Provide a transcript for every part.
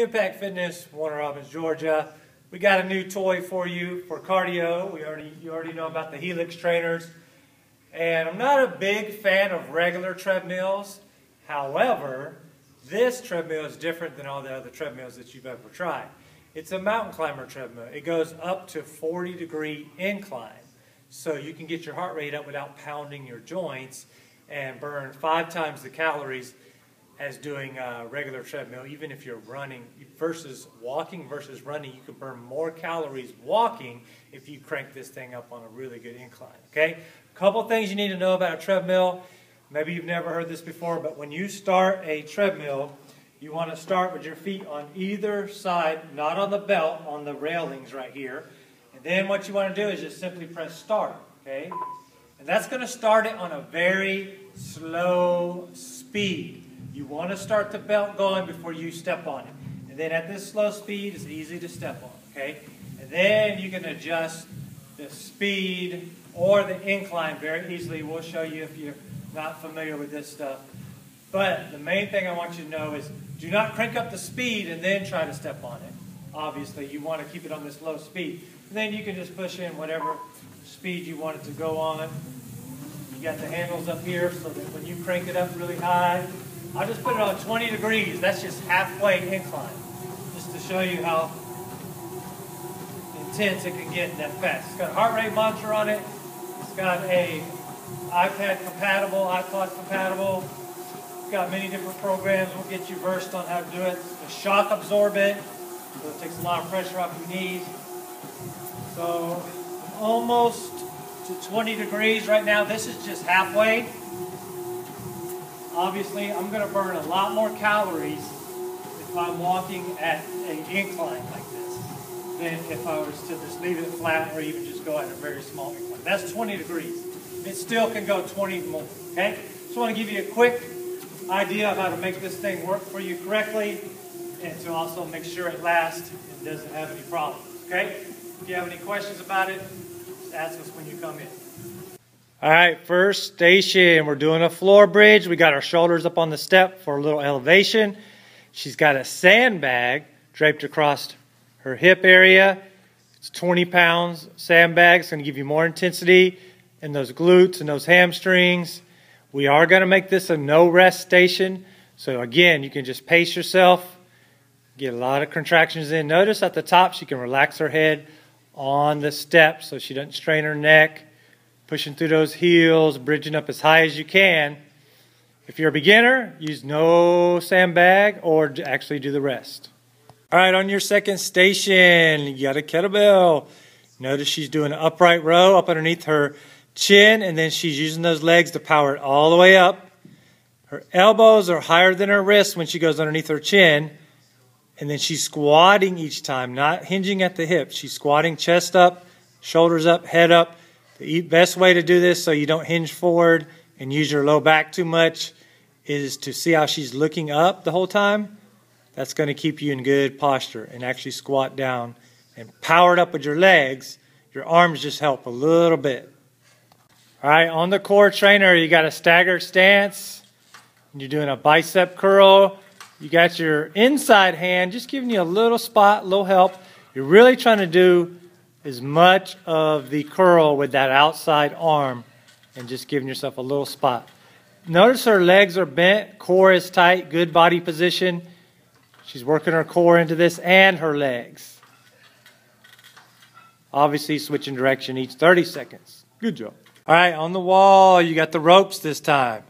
Impact Fitness, Warner Robins, Georgia. We got a new toy for you for cardio. You already know about the Helix trainers. And I'm not a big fan of regular treadmills. However, this treadmill is different than all the other treadmills that you've ever tried. It's a mountain climber treadmill. It goes up to 40-degree incline. So you can get your heart rate up without pounding your joints and burn 5 times the calories as doing a regular treadmill. Even if you're running versus walking versus running, you can burn more calories walking if you crank this thing up on a really good incline. Okay? A couple things you need to know about a treadmill. Maybe you've never heard this before, but when you start a treadmill, you want to start with your feet on either side, not on the belt, on the railings right here. And then what you want to do is just simply press start. Okay? And that's going to start it on a very slow speed. You want to start the belt going before you step on it. And then at this slow speed, it's easy to step on, okay? And then you can adjust the speed or the incline very easily. We'll show you if you're not familiar with this stuff. But the main thing I want you to know is do not crank up the speed and then try to step on it. Obviously, you want to keep it on this low speed. And then you can just push in whatever speed you want it to go on. You got the handles up here so that when you crank it up really high, I'll just put it on 20 degrees. That's just halfway incline. Just to show you how intense it can get that fast. It's got a heart rate monitor on it. It's got a iPad compatible, iPod compatible. It's got many different programs. We'll get you versed on how to do it. It's shock absorbent, so it takes a lot of pressure off your knees. So almost to 20 degrees right now. This is just halfway. Obviously, I'm going to burn a lot more calories if I'm walking at an incline like this than if I was to just leave it flat or even just go at a very small incline. That's 20 degrees. It still can go 20 more, okay? Just want to give you a quick idea of how to make this thing work for you correctly and to also make sure it lasts and doesn't have any problems, okay? If you have any questions about it, just ask us when you come in. All right, first station, we're doing a floor bridge. We got our shoulders up on the step for a little elevation. She's got a sandbag draped across her hip area. It's 20 pounds sandbag. It's going to give you more intensity in those glutes and those hamstrings. We are going to make this a no rest station. So again, you can just pace yourself, get a lot of contractions in. Notice at the top, she can relax her head on the step so she doesn't strain her neck. Pushing through those heels, bridging up as high as you can. If you're a beginner, use no sandbag or actually do the rest. All right, on your second station, you got a kettlebell. Notice she's doing an upright row up underneath her chin, and then she's using those legs to power it all the way up. Her elbows are higher than her wrists when she goes underneath her chin, and then she's squatting each time, not hinging at the hips. She's squatting chest up, shoulders up, head up. The best way to do this so you don't hinge forward and use your low back too much is to see how she's looking up the whole time. That's going to keep you in good posture and actually squat down and power it up with your legs. Your arms just help a little bit. All right, on the core trainer, you got a staggered stance. You're doing a bicep curl. You got your inside hand just giving you a little spot, a little help. You're really trying to do as much of the curl with that outside arm and just giving yourself a little spot. Notice her legs are bent, core is tight, good body position. She's working her core into this and her legs. Obviously switching direction each 30 seconds. Good job. All right, on the wall, you got the ropes this time.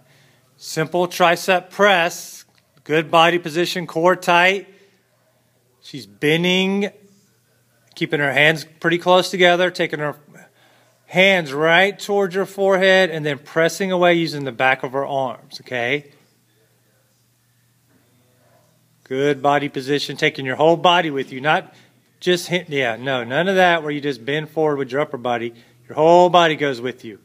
Simple tricep press, good body position, core tight. She's bending, keeping her hands pretty close together, taking her hands right towards her forehead and then pressing away using the back of her arms, okay? Good body position, taking your whole body with you, not just, none of that where you just bend forward with your upper body. Your whole body goes with you.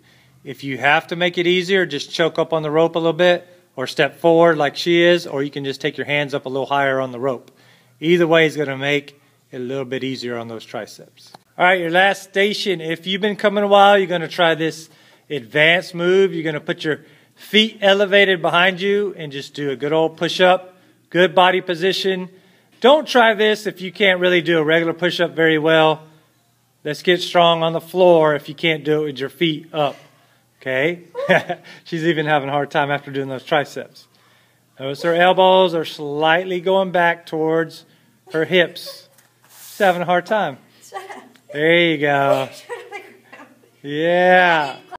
If you have to make it easier, just choke up on the rope a little bit or step forward like she is, or you can just take your hands up a little higher on the rope. Either way is going to make a little bit easier on those triceps. All right, your last station. If you've been coming a while, you're going to try this advanced move. You're going to put your feet elevated behind you and just do a good old push-up. Good body position. Don't try this if you can't really do a regular push-up very well. Let's get strong on the floor if you can't do it with your feet up. Okay? She's even having a hard time after doing those triceps. Notice her elbows are slightly going back towards her hips. She's having a hard time. There you go. Yeah.